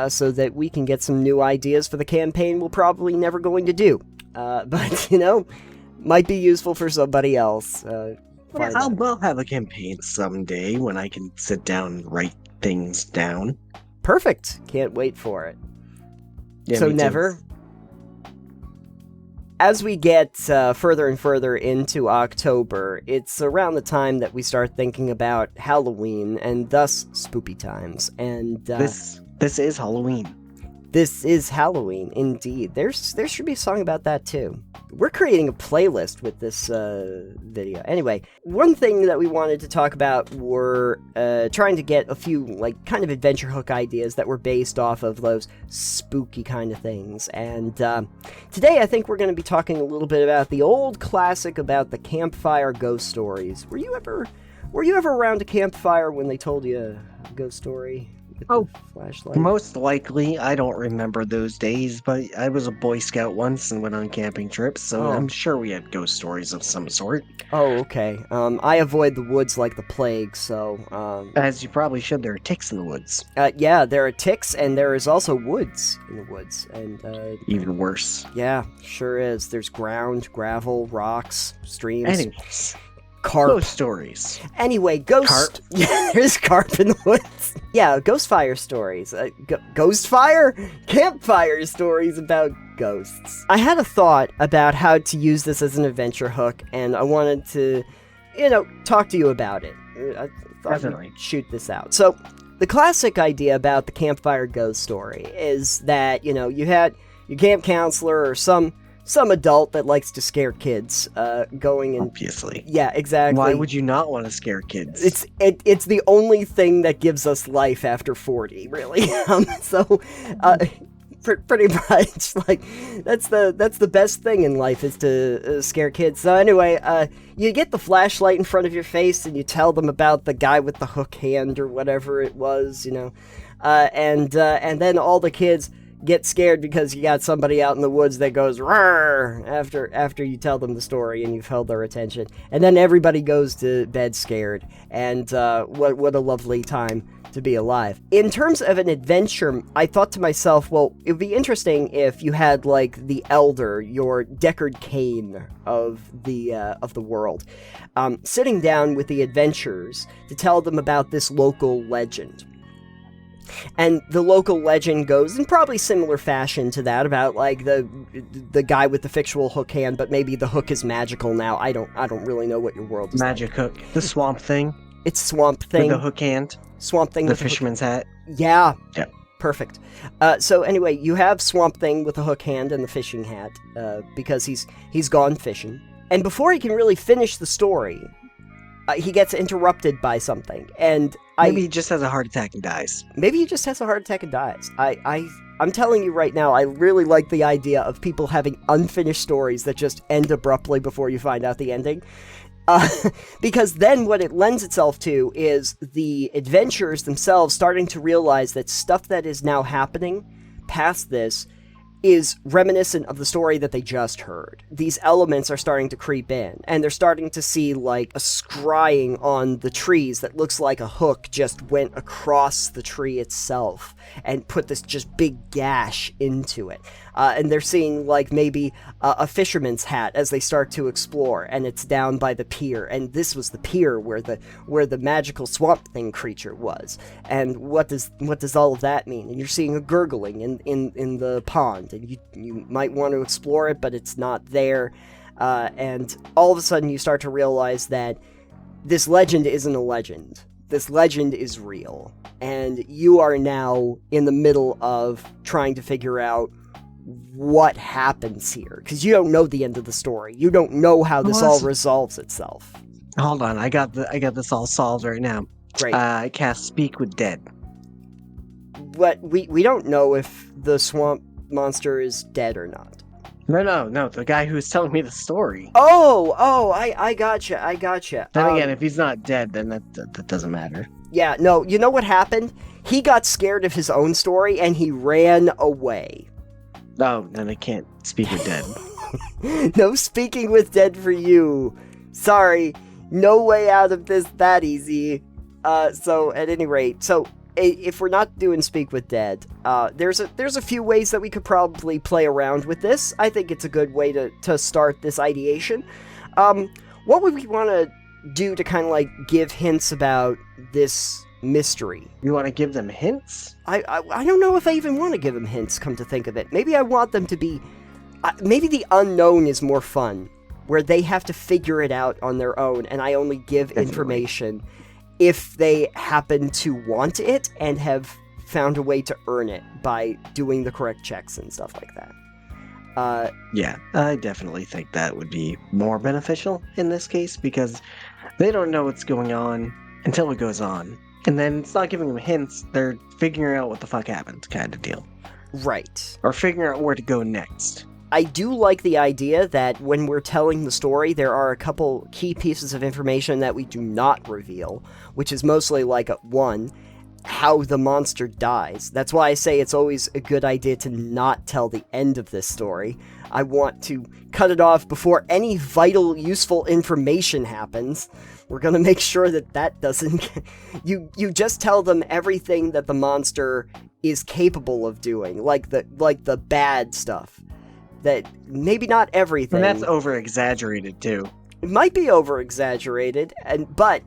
so that we can get some new ideas for the campaign we're probably never going to do. But, you know, might be useful for somebody else. I'll have a campaign someday when I can sit down and write things down. Perfect. Can't wait for it. Yeah, So me too. never. As we get further and further into October, it's around the time that we start thinking about Halloween, and thus spoopy times. And This is Halloween. this is Halloween, indeed. There should be a song about that too. We're creating a playlist with this video. Anyway, one thing that we wanted to talk about were trying to get a few, like, kind of adventure hook ideas that were based off of those spooky kind of things. And today I think we're going to be talking a little bit about the old classic about the campfire ghost stories. Were you ever around a campfire when they told you a ghost story? With the flashlight? Most likely, I don't remember those days, but I was a Boy Scout once and went on camping trips, so I'm sure we had ghost stories of some sort. Oh, okay. I avoid the woods like the plague, so... As you probably should, there are ticks in the woods. Yeah, there are ticks, and there is also woods in the woods, and... Even worse. Yeah, sure is. There's ground, gravel, rocks, streams... Anyways. Carp. Ghost stories. Anyway, ghost... Carp. Yeah, there's carp in the woods. Yeah, ghost fire stories. Ghost fire? Campfire stories about ghosts. I had a thought about how to use this as an adventure hook, and I wanted to, talk to you about it. I thought Definitely. we'd shoot this out. So, the classic idea about the campfire ghost story is that, you had your camp counselor or some adult that likes to scare kids, going and... Obviously. Yeah, exactly. Why would you not want to scare kids? It's the only thing that gives us life after 40, really. Pretty much, like, that's the best thing in life, is to scare kids. So anyway, you get the flashlight in front of your face and you tell them about the guy with the hook hand or whatever it was, and then all the kids get scared because you got somebody out in the woods that goes "Roar" after you tell them the story and you've held their attention, and then everybody goes to bed scared. And what a lovely time to be alive. In terms of an adventure, I thought to myself, well, it would be interesting if you had, like, the elder, your Deckard Cain of the world, sitting down with the adventurers to tell them about this local legend. And the local legend goes in probably similar fashion to that, about, like, the guy with the fictional hook hand, but maybe the hook is magical now. I don't really know what your world is Magic hook. The swamp thing. It's Swamp Thing. With the hook hand. Swamp Thing The with fisherman's hat. Yeah. Yeah. Perfect. So anyway, you have Swamp Thing with the hook hand and the fishing hat, because he's gone fishing. And before he can really finish the story, he gets interrupted by something, and Maybe he just has a heart attack and dies. Maybe he just has a heart attack and dies. I'm telling you right now, I really like the idea of people having unfinished stories that just end abruptly before you find out the ending. Because then what it lends itself to is the adventurers themselves starting to realize that stuff that is now happening past this is reminiscent of the story that they just heard. These elements are starting to creep in, and they're starting to see like a scrying on the trees that looks like a hook just went across the tree itself and put this just big gash into it. And they're seeing like maybe a fisherman's hat as they start to explore, and it's down by the pier, and this was the pier where the magical swamp thing creature was. And what does all of that mean? And you're seeing a gurgling in the pond, and you might want to explore it, but it's not there. And all of a sudden you start to realize that this legend isn't a legend. This legend is real, and you are now in the middle of trying to figure out what happens here, because you don't know the end of the story. You don't know how this all resolves itself. Hold on, I got this all solved right now. Great. I cast Speak with Dead. But we don't know if the swamp monster is dead or not. No, the guy who was telling me the story. I gotcha. Then again, if he's not dead, then that doesn't matter. Yeah, no, you know what happened? He got scared of his own story, and he ran away. Oh, then I can't speak with dead. No speaking with dead for you. Sorry, no way out of this that easy. So at any rate, if we're not doing speak with dead, there's a few ways that we could probably play around with this. I think it's a good way to start this ideation. What would we want to do to kind of like give hints about this mystery? You want to give them hints? I don't know if I even want to give them hints, come to think of it. Maybe I want them to be... maybe the unknown is more fun, where they have to figure it out on their own, and I only give information if they happen to want it and have found a way to earn it by doing the correct checks and stuff like that. Yeah, I definitely think that would be more beneficial in this case, because they don't know what's going on until it goes on. And then it's not giving them hints, they're figuring out what the fuck happened, kind of deal. Right. Or figuring out where to go next. I do like the idea that when we're telling the story, there are a couple key pieces of information that we do not reveal, which is mostly like, one, how the monster dies. That's why I say it's always a good idea to not tell the end of this story. I want to cut it off before any vital, useful information happens. We're gonna make sure that doesn't... You just tell them everything that the monster is capable of doing, like the bad stuff. That maybe not everything. And that's over-exaggerated, too. It might be over-exaggerated, but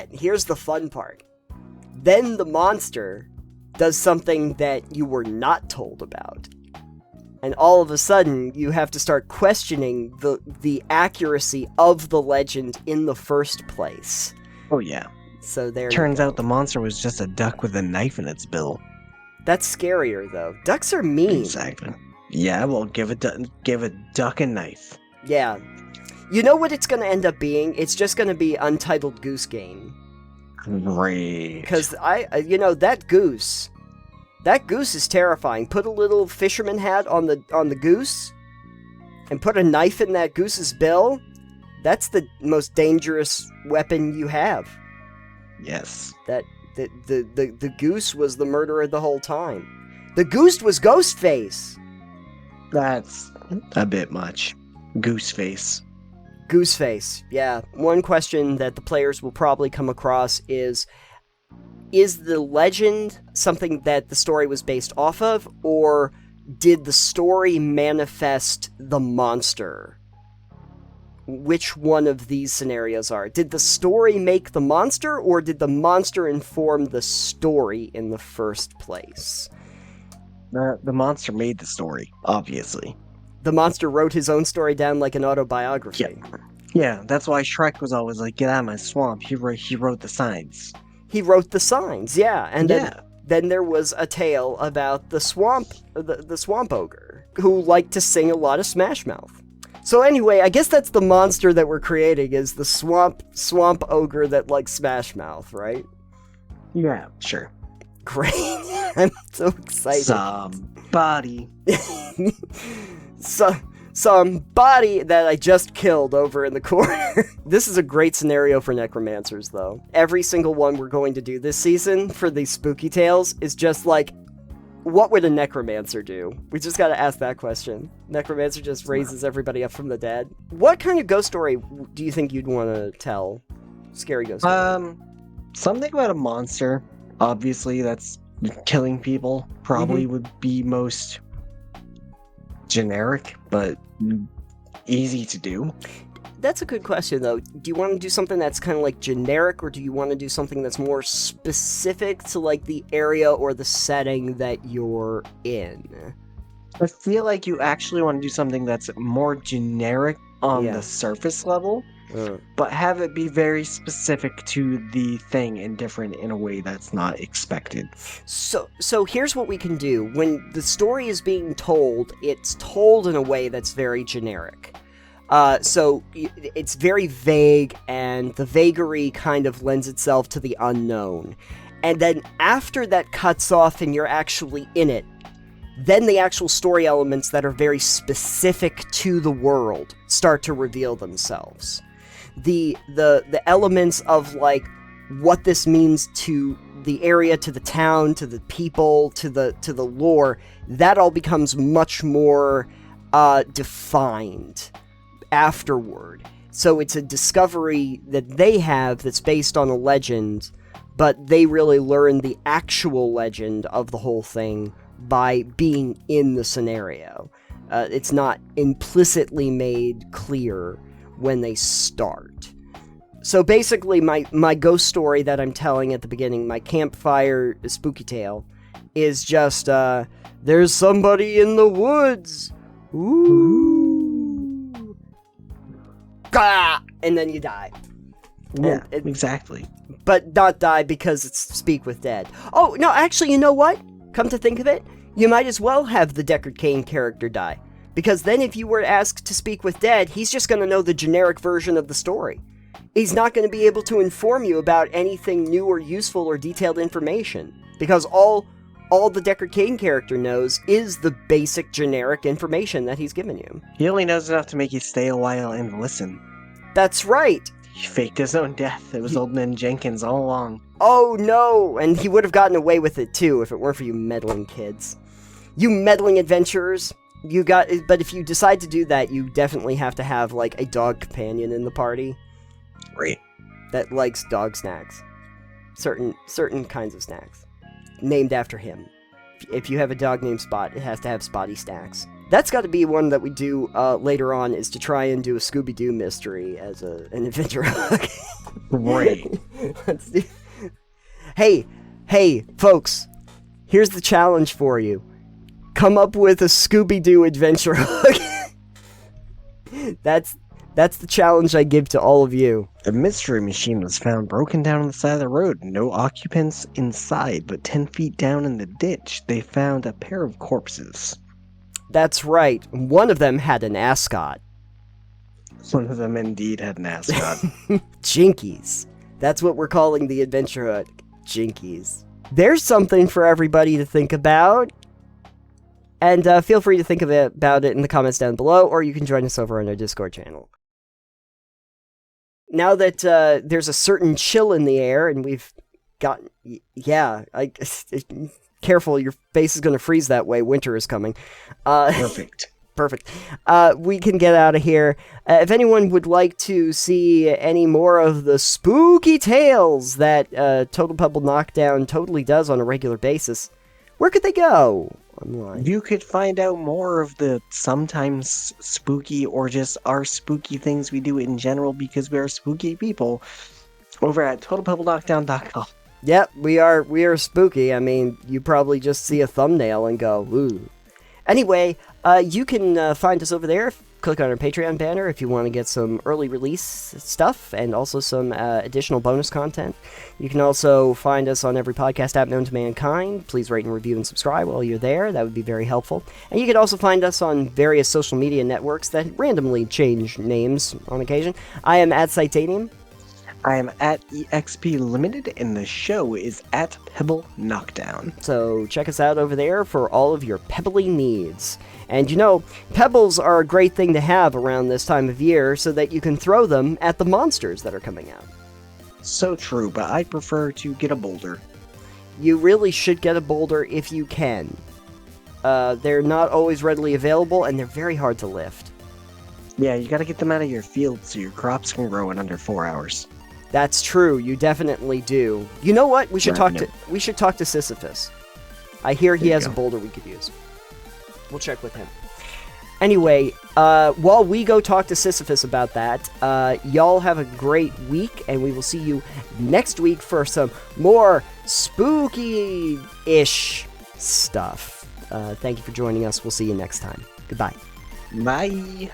here's the fun part. Then the monster does something that you were not told about. And all of a sudden, you have to start questioning the accuracy of the legend in the first place. Oh, yeah. So there Turns out the monster was just a duck with a knife in its bill. That's scarier, though. Ducks are mean. Exactly. Yeah, well, give a duck a knife. Yeah. You know what it's going to end up being? It's just going to be Untitled Goose Game. Great. Because that goose is terrifying. Put a little fisherman hat on the goose, and put a knife in that goose's bill. That's the most dangerous weapon you have. Yes. The goose was the murderer the whole time. The goose was Ghostface. That's a bit much. Gooseface. Gooseface, yeah. One question that the players will probably come across is the legend something that the story was based off of, or did the story manifest the monster? Which one of these scenarios are? Did the story make the monster, or did the monster inform the story in the first place? The monster made the story, obviously. The monster wrote his own story down like an autobiography. Yeah, that's why Shrek was always like, "Get out of my swamp." He wrote the signs. He wrote the signs, yeah. And then there was a tale about the swamp ogre, who liked to sing a lot of Smash Mouth. So anyway, I guess that's the monster that we're creating, is the swamp ogre that likes Smash Mouth, right? Yeah, sure. Great. I'm so excited. Somebody. Somebody that I just killed over in the corner. This is a great scenario for necromancers, though. Every single one we're going to do this season for these spooky tales is just like what would a necromancer do? We just gotta ask that question. Necromancer just raises everybody up from the dead. What kind of ghost story do you think you'd want to tell? Scary ghost story. Something about a monster. Obviously, that's killing people. Probably would be most generic, but easy to do. That's a good question, though. Do you want to do something that's kind of like generic, or do you want to do something that's more specific to like the area or the setting that you're in? I feel like you actually want to do something that's more generic on the surface level, but have it be very specific to the thing and different in a way that's not expected. So here's what we can do. When the story is being told, it's told in a way that's very generic. So it's very vague, and the vagary kind of lends itself to the unknown. And then after that cuts off and you're actually in it, then the actual story elements that are very specific to the world start to reveal themselves. The elements of like what this means to the area, to the town, to the people, to the lore, that all becomes much more defined afterward. So it's a discovery that they have that's based on a legend, but they really learn the actual legend of the whole thing by being in the scenario. It's not implicitly made clear when they start. So basically, my ghost story that I'm telling at the beginning, my campfire spooky tale, is just, there's somebody in the woods. Ooh. Gah! And then you die. Yeah, exactly. But not die because it's Speak with Dead. Oh, no, actually, you know what? Come to think of it, you might as well have the Deckard Cain character die. Because then if you were asked to speak with Dead, he's just going to know the generic version of the story. He's not going to be able to inform you about anything new or useful or detailed information. Because all the Deckard Cain character knows is the basic generic information that he's given you. He only knows enough to make you stay a while and listen. That's right. He faked his own death. It was Old Man Jenkins all along. Oh no! And he would have gotten away with it too if it weren't for you meddling kids. You meddling adventurers. But if you decide to do that, you definitely have to have like a dog companion in the party. Right. That likes dog snacks. Certain kinds of snacks. Named after him. If you have a dog named Spot, it has to have Spotty snacks. That's got to be one that we do later on, is to try and do a Scooby-Doo mystery as an adventure hug. Right. Let's do... Hey, folks. Here's the challenge for you. Come up with a Scooby-Doo adventure hug. That's the challenge I give to all of you. A mystery machine was found broken down on the side of the road. No occupants inside, but 10 feet down in the ditch, they found a pair of corpses. That's right. One of them had an ascot. One of them indeed had an ascot. Jinkies. That's what we're calling the adventure hut. Jinkies. There's something for everybody to think about. And feel free to think about it in the comments down below, or you can join us over on our Discord channel. Now that there's a certain chill in the air, and we've got... careful, your face is going to freeze that way. Winter is coming. Perfect. Perfect. We can get out of here. If anyone would like to see any more of the spooky tales that Total Pebble Knockdown totally does on a regular basis, where could they go online? You could find out more of the sometimes spooky or just our spooky things we do in general because we are spooky people over at TotalPebbleKnockdown.com. Yep, we are spooky. I mean, you probably just see a thumbnail and go, ooh. Anyway, you can find us over there. Click on our Patreon banner if you want to get some early release stuff and also some additional bonus content. You can also find us on every podcast app known to mankind. Please rate and review and subscribe while you're there. That would be very helpful. And you can also find us on various social media networks that randomly change names on occasion. I am at Citanium. I am at EXP Limited, and the show is at Pebble Knockdown. So check us out over there for all of your pebbly needs. And you know, pebbles are a great thing to have around this time of year so that you can throw them at the monsters that are coming out. So true, but I prefer to get a boulder. You really should get a boulder if you can. They're not always readily available, and they're very hard to lift. Yeah, you got to get them out of your field so your crops can grow in under 4 hours. That's true. You definitely do. You know what? We should talk to Sisyphus. I hear he has a boulder we could use. We'll check with him. Anyway, while we go talk to Sisyphus about that, y'all have a great week, and we will see you next week for some more spooky-ish stuff. Thank you for joining us. We'll see you next time. Goodbye. Bye.